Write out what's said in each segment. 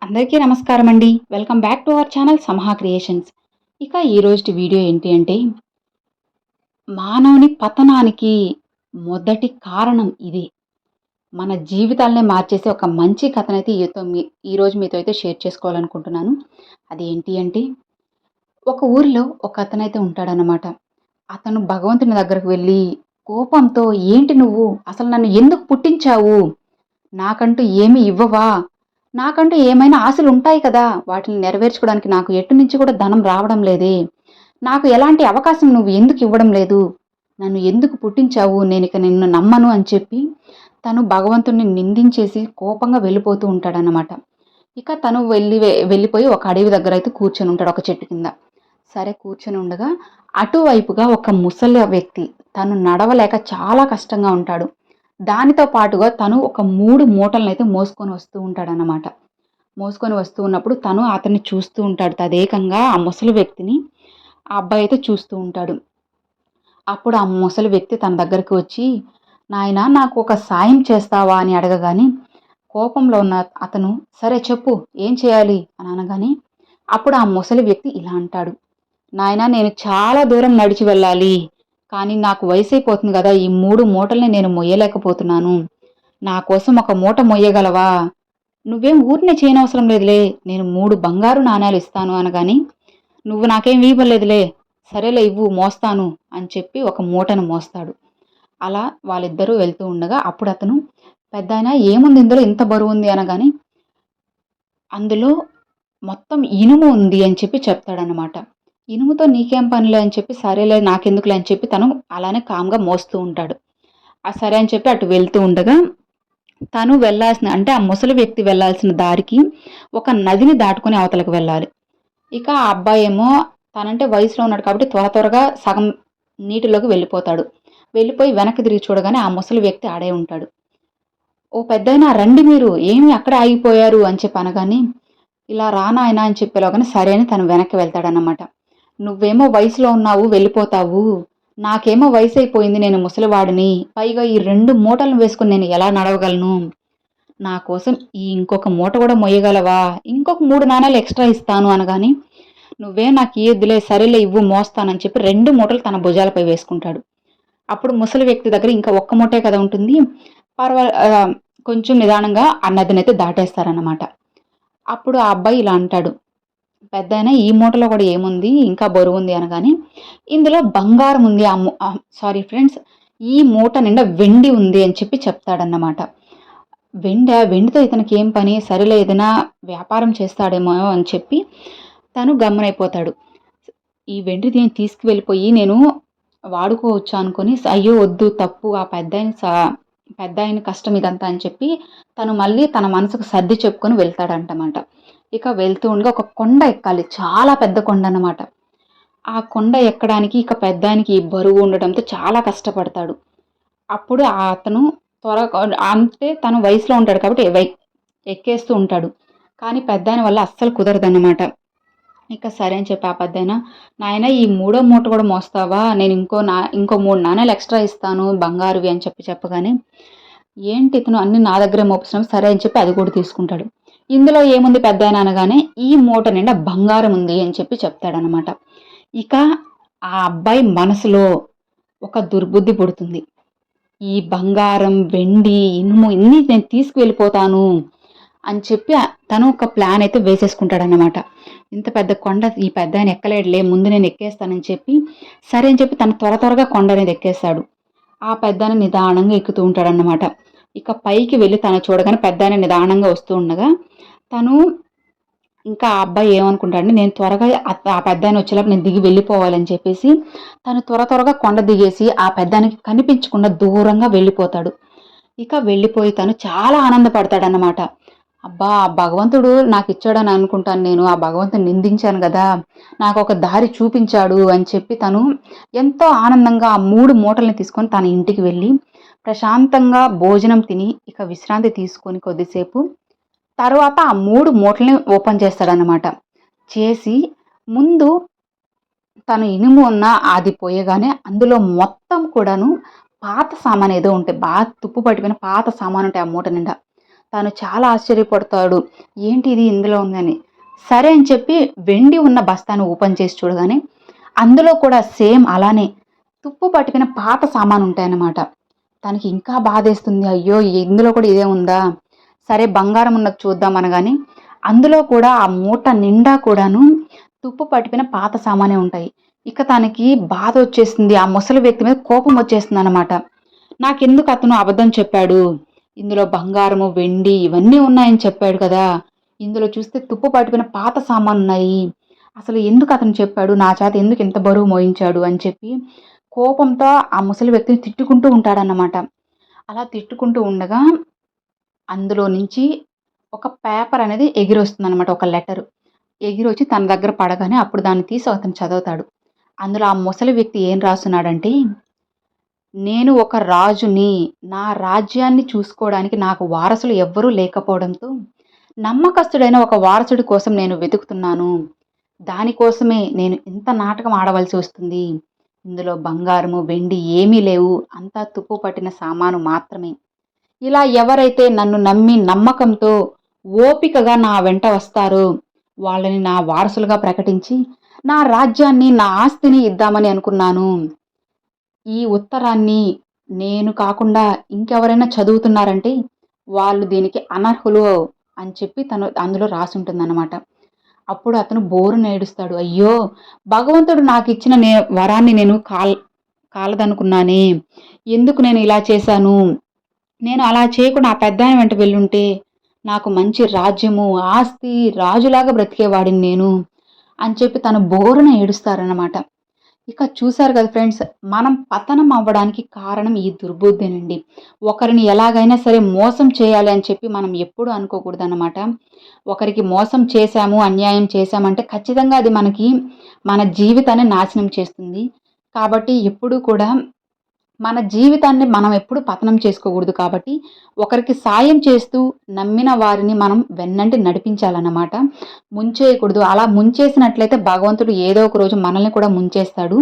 అందరికీ నమస్కారం అండి. Welcome back to our channel Samaha creations. ఇక ఈ రోజుటి వీడియో ఏంటి అంటే, మానవుని పతనానికి మొదటి కారణం ఇదే. మన జీవితాలనే మార్చేసే ఒక మంచి కథనైతే ఈరోజు మీతో అయితే షేర్ చేసుకోవాలనుకుంటున్నాను. అదేంటి అంటే, ఒక ఊరిలో ఒక అతనైతే ఉంటాడనమాట. అతను భగవంతుని దగ్గరకు వెళ్ళి కోపంతో, "ఏంటి నువ్వు? అసలు నన్ను ఎందుకు పుట్టించావు? నాకంటూ ఏమి ఇవ్వవా? నాకంటూ ఏమైనా ఆశలుంటాయి కదా! వాటిని నెరవేర్చుకోవడానికి నాకు ఎటు నుంచి కూడా ధనం రావడం లేదే. నాకు ఎలాంటి అవకాశం నువ్వు ఎందుకు ఇవ్వడం లేదు? నన్ను ఎందుకు పుట్టించావు? నేనిక నిన్ను నమ్మను" అని చెప్పి తను భగవంతుడిని నిందించేసి కోపంగా వెళ్ళిపోతూ ఉంటాడనమాట. ఇక తను వెళ్ళిపోయి ఒక అడవి దగ్గరైతే కూర్చొనుంటాడు ఒక చెట్టు కింద. సరే కూర్చొని ఉండగా అటువైపుగా ఒక ముసలి వ్యక్తి తను నడవలేక చాలా కష్టంగా ఉంటాడు. దానితో పాటుగా తను ఒక 3 మూటలనైతే మోసుకొని వస్తూ ఉంటాడనమాట. మోసుకొని వస్తూ ఉన్నప్పుడు తను అతన్ని చూస్తూ ఉంటాడు. తదేకంగా ఆ ముసలి వ్యక్తిని ఆ అబ్బాయి అయితే చూస్తూ ఉంటాడు. అప్పుడు ఆ ముసలి వ్యక్తి తన దగ్గరికి వచ్చి, "నాయనా నాకు ఒక సాయం చేస్తావా?" అని అడగగానే కోపంలో ఉన్న అతను, "సరే చెప్పు ఏం చేయాలి?" అని అనగానే అప్పుడు ఆ ముసలి వ్యక్తి ఇలా అంటాడు, "నాయనా నేను చాలా దూరం నడిచి వెళ్ళాలి. కానీ నాకు వయసైపోతుంది గదా! ఈ 3 మూటల్ని నేను మొయ్యలేకపోతున్నాను. నా కోసం ఒక మూట మొయ్యగలవా? నువ్వేం ఊరినే చేయనవసరం లేదులే. నేను 3 బంగారు నాణేలు ఇస్తాను" అనగాని, "నువ్వు నాకేం ఇవ్వలేదులే. సరేలే ఇవ్వు మోస్తాను" అని చెప్పి ఒక మూటను మోస్తాడు. అలా వాళ్ళిద్దరూ వెళ్తూ ఉండగా అప్పుడతను, "పెద్దాయనా ఏముంది ఇందులో ఇంత బరువుంది" అనగానే, "అందులో మొత్తం ఇనుము ఉంది" అని చెప్పి చెప్తాడనమాట. "ఇనుముతో నీకేం పనిలే" అని చెప్పి, "సరేలే నాకెందుకులే" అని చెప్పి తను అలానే కామ్‌గా మోస్తూ ఉంటాడు. ఆ సరే అని చెప్పి అటు వెళ్తూ ఉండగా తను వెళ్ళాల్సిన అంటే ఆ ముసలి వ్యక్తి వెళ్ళాల్సిన దారికి ఒక నదిని దాటుకొని అవతలకి వెళ్ళాలి. ఇక ఆ అబ్బాయేమో తనంటే వయసులో ఉన్నాడు కాబట్టి త్వరగా సగం నీటిలోకి వెళ్ళిపోతాడు. వెళ్ళిపోయి వెనక్కి తిరిగి చూడగానే ఆ ముసలి వ్యక్తి ఆడే ఉంటాడు. "ఓ పెద్దాయనా రండి మీరు, ఏమి అక్కడే ఆగిపోయారు" అని చెప్పి అనగానే, "ఇలా రా నాయనా" అని చెప్పి పిలవగానే సరే అని తను వెనక్కి వెళ్తాడన్నమాట. "నువ్వేమో వయసులో ఉన్నావు వెళ్ళిపోతావు. నాకేమో వయసైపోయింది నేను ముసలివాడిని. పైగా ఈ 2 మూటలను వేసుకొని నేను ఎలా నడవగలను? నా కోసం ఈ ఇంకొక మూట గూడా మొయ్యగలవా? ఇంకొక 3 నాణేలు ఎక్స్‌ట్రా ఇస్తాను" అనగానే, "నువ్వేం నాకియ్యొద్దులే సరేలే ఇవ్వు మోస్తానని" చెప్పి 2 మూటలు తన భుజాలపై వేసుకుంటాడు. అప్పుడు ముసలి వ్యక్తి దగ్గర ఇంకా ఒక్క మూటే కదా ఉంటుంది. పర్వా ఆహ్, కొంచెం నిదానంగా ఆ నదినైతే దాటేస్తారనమాట. అప్పుడు ఆ అబ్బాయి ఇలా అంటాడు, "పెద్దాయనా ఈ మూటలో కూడా ఏముంది ఇంకా బరువుంది" అనగానే, "ఇందులో బంగారం ఉంది. సారీ ఫ్రెండ్స్, ఈ మూట నిండా వెండి ఉంది" అని చెప్పి చెప్తాడన్నమాట. వెండా? వెండితో ఇతనికేం పని? సరేలే ఏదైనా వ్యాపారం చేస్తాడేమో అని చెప్పి తను గమ్మునైపోతాడు. ఈ వెండిని తీసుకువెళ్ళిపోయి నేను వాడుకోవచ్చు అనుకోని, అయ్యో! వద్దు తప్పు ఆ పెద్దాయన కష్టం ఇదంతా అని చెప్పి తను మళ్ళీ తన మనసుకు సర్ది చెప్పుకొని వెళ్తాడంటమాట. ఇక వెళ్తూ ఉండగా ఒక కొండ ఎక్కాలి. చాలా పెద్ద కొండనమాట. ఆ కొండ ఎక్కడానికి ఇక పెద్దాయనకి బరువు ఉండడంతో చాలా కష్టపడతాడు. అప్పుడు అతను త్వరగా అంటే తను వయసులో ఉంటాడు కాబట్టి ఎక్కేస్తూ ఉంటాడు. కానీ పెద్దాయన వల్ల అస్సలు కుదరదన్నమాట. ఇక సరే అని చెప్పి ఆ పెద్దాయన, "నాయనా ఈ మూడో మూట కూడా మోస్తావా? నేను ఇంకో 3 నాణేలు ఎక్స్‌ట్రా ఇస్తాను బంగారువి" అని చెప్పి చెప్పగానే, ఏంటి ఇతను అన్నీ నా దగ్గరే మోపిస్తున్నాడు, సరే అని చెప్పి అది కూడా తీసుకుంటాడు. "ఇందులో ఏముంది పెద్దాయన" అనగానే, "ఈ మూట నిండా బంగారం ఉంది" అని చెప్పి చెప్తాడనమాట. ఇక ఆ అబ్బాయి మనసులో ఒక దుర్బుద్ధి పుడుతుంది. ఈ బంగారం, వెండి, ఇనుము ఇన్ని నేను తీసుకువెళ్ళిపోతాను అని చెప్పి తను ఒక ప్లాన్ అయితే వేసేసుకుంటాడన్నమాట. ఇంత పెద్ద కొండ ఈ పెద్దాయన ఎక్కలేడులే ముందు నేను ఎక్కేస్తానని చెప్పి, సరే అని చెప్పి తను త్వరగా కొండ అనేది ఎక్కేస్తాడు. ఆ పెద్దాయన నిదానంగా ఎక్కుతూ ఉంటాడన్నమాట. ఇక పైకి వెళ్లి తను చూడగానే పెద్దాయన నిదానంగా వస్తూ ఉండగా, తను ఇంకా ఆ అబ్బాయి ఏమనుకుంటాడంటే నేను త్వరగా ఆ పెద్దాయన వచ్చేలోపు నేను దిగి వెళ్ళిపోవాలని చెప్పేసి, తను త్వరగా కొండ దిగేసి ఆ పెద్దాయనకి కనిపించకుండా దూరంగా వెళ్ళిపోతాడు. ఇక వెళ్ళిపోయి తను చాలా ఆనందపడతాడన్నమాట. అబ్బా! ఆ భగవంతుడు నాకిచ్చాడని అనుకుంటాను నేను. ఆ భగవంతుడిని నిందించాను గదా! నాకొక దారి చూపించాడు అని చెప్పి తను ఎంతో ఆనందంగా ఆ 3 మూటల్ని తీసుకొని తన ఇంటికి వెళ్ళి, ప్రశాంతంగా భోజనం తిని, ఇక విశ్రాంతి తీసుకొని కొద్దిసేపు తరువాత ఆ 3 మూటల్ని ఓపెన్ చేస్తాడన్నమాట. చేసి ముందు తను ఇనుము ఉన్న అది పోయగానే అందులో మొత్తం కూడాను పాత సామానేదో ఉంటే బాగా తుప్పు పట్టిపోయిన పాత సామానుంటాయి ఆ మూట నిండా. తను చాలా ఆశ్చర్యపడతాడు. ఏంటి ఇది ఇందులో ఉందని. సరే అని చెప్పి వెండి ఉన్న బస్తాను ఓపెన్ చేసి చూడగానే అందులో కూడా సేమ్ అలానే తుప్పు పట్టిపోయిన పాత సామాను ఉంటాయన్నమాట. తనకి ఇంకా బాధేస్తుంది. అయ్యో! ఇందులో కూడా ఇదే ఉందా? సరే బంగారం ఉన్నది చూద్దాం అనగానే అందులో కూడా ఆ మూట నిండా కూడాను తుప్పు పట్టిపోయిన పాత సామానే ఉంటాయి. ఇక తనకి బాధొచ్చేసింది. ఆ ముసలి వ్యక్తి మీద కోపం వచ్చేస్తుందనమాట. నాకెందుకు అతను అబద్ధం చెప్పాడు? ఇందులో బంగారము, వెండి ఇవన్నీ ఉన్నాయని చెప్పాడు కదా! ఇందులో చూస్తే తుప్పు పట్టిపోయిన పాత సామానున్నాయి. అసలు ఎందుకు అతను చెప్పాడు? నా చేత ఎందుకు ఇంత బరువు మోయించాడు? అని చెప్పి కోపంతో ఆ ముసలి వ్యక్తిని తిట్టుకుంటూ ఉంటాడన్నమాట. అలా తిట్టుకుంటూ ఉండగా అందులో నుంచి ఒక పేపర్ అనేది ఎగిరొస్తుందనమాట. ఒక లెటరు. ఎగిరొచ్చి తన దగ్గర పడగానే అప్పుడు దాన్ని తీసి అతను చదువుతాడు. అందులో ఆ ముసలి వ్యక్తి ఏం రాస్తున్నాడంటే, నేను ఒక రాజుని. నా రాజ్యాన్ని చూసుకోవడానికి నాకు వారసులు ఎవ్వరూ లేకపోవడంతో, నమ్మకస్తుడైన ఒక వారసుడి కోసం నేను వెతుకుతున్నాను. దానికోసమే నేను ఇంత నాటకం ఆడవలసి వస్తుంది. ఇందులో బంగారము, వెండి ఏమీ లేవు. అంతా తుప్పు పట్టిన సామాను మాత్రమే. ఇలా ఎవరైతే నన్ను నమ్మి నమ్మకంతో ఓపికగా నా వెంట వస్తారో వాళ్ళని నా వారసులుగా ప్రకటించి నా రాజ్యాన్ని, నా ఆస్తిని ఇద్దామని అనుకున్నాను. ఈ ఉత్తరాన్ని నేను కాకుండా ఇంకెవరైనా చదువుతున్నారంటే వాళ్ళు దీనికి అనర్హులు అని చెప్పి తను అందులో రాసుంటుందన్నమాట. అప్పుడు అతను బోరున ఏడుస్తాడు. అయ్యో! భగవంతుడు నాకిచ్చిన వరాన్ని నేను కాలదనుకున్నానే. ఎందుకు నేను ఇలా చేశాను? నేను అలా చేయకుండా ఆ పెద్దాయన వెంట వెళ్ళుంటే నాకు మంచి రాజ్యము, ఆస్తి, రాజులాగా బ్రతికేవాడిని నేను అని చెప్పి తను బోరున ఏడుస్తారన్నమాట. ఇక చూసారు కదా ఫ్రెండ్స్, మనం పతనం అవ్వడానికి కారణం ఈ దుర్బుద్ధేనండి. ఒకరిని ఎలాగైనా సరే మోసం చేయాలి అని చెప్పి మనం ఎప్పుడూ అనుకోకూడదన్నమాట. ఒకరికి మోసం చేశాము, అన్యాయం చేశామంటే ఖచ్చితంగా అది మనకి మన జీవితాన్ని నాశనం చేస్తుంది. కాబట్టి ఎప్పుడూ కూడా మన జీవితాన్ని మనం ఎప్పుడు పతనం చేసుకోకూడదు. కాబట్టి ఒకరికి సాయం చేస్తూ నమ్మిన వారిని మనం వెన్నంటి నడిపించాలన్నమాట. ముంచేయకూడదు. అలా ముంచేసినట్లయితే భగవంతుడు ఏదో ఒక రోజు మనల్ని కూడా ముంచేస్తాడు.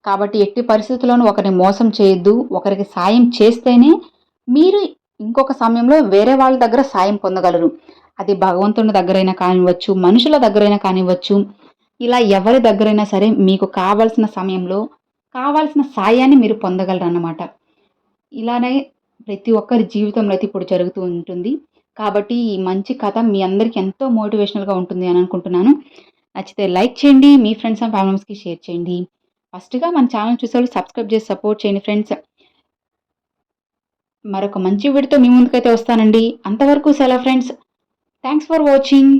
కాబట్టి ఎట్టి పరిస్థితుల్లోనూ ఒకరిని మోసం చేయొద్దు. ఒకరికి సాయం చేస్తేనే మీరు ఇంకొక సమయంలో వేరే వాళ్ళ దగ్గర సాయం పొందగలరు. అది భగవంతుని దగ్గరైనా కానివ్వచ్చు, మనుషుల దగ్గరైనా కానివ్వచ్చు. ఇలా ఎవరి దగ్గరైనా సరే మీకు కావాల్సిన సమయంలో కావాల్సిన సాయాన్ని మీరు పొందగలరన్నమాట. ఇలానే ప్రతి ఒక్కరి జీవితంలో అయితే ఇప్పుడు జరుగుతూ ఉంటుంది. కాబట్టి ఈ మంచి కథ మీ అందరికి ఎంతో మోటివేషనల్‌గా ఉంటుంది అని అనుకుంటున్నాను. నచ్చితే లైక్ చేయండి. మీ ఫ్రెండ్స్ అండ్ ఫ్యామిలీ మెంబర్స్‌కి షేర్ చేయండి. ఫస్ట్‌గా మన ఛానెల్ చూసేవాళ్ళు సబ్స్క్రైబ్ చేసి సపోర్ట్ చేయండి ఫ్రెండ్స్. మరొక మంచి వీడియోతో మీ ముందుకైతే వస్తానండి. అంతవరకు సెలవు ఫ్రెండ్స్. Thanks for watching.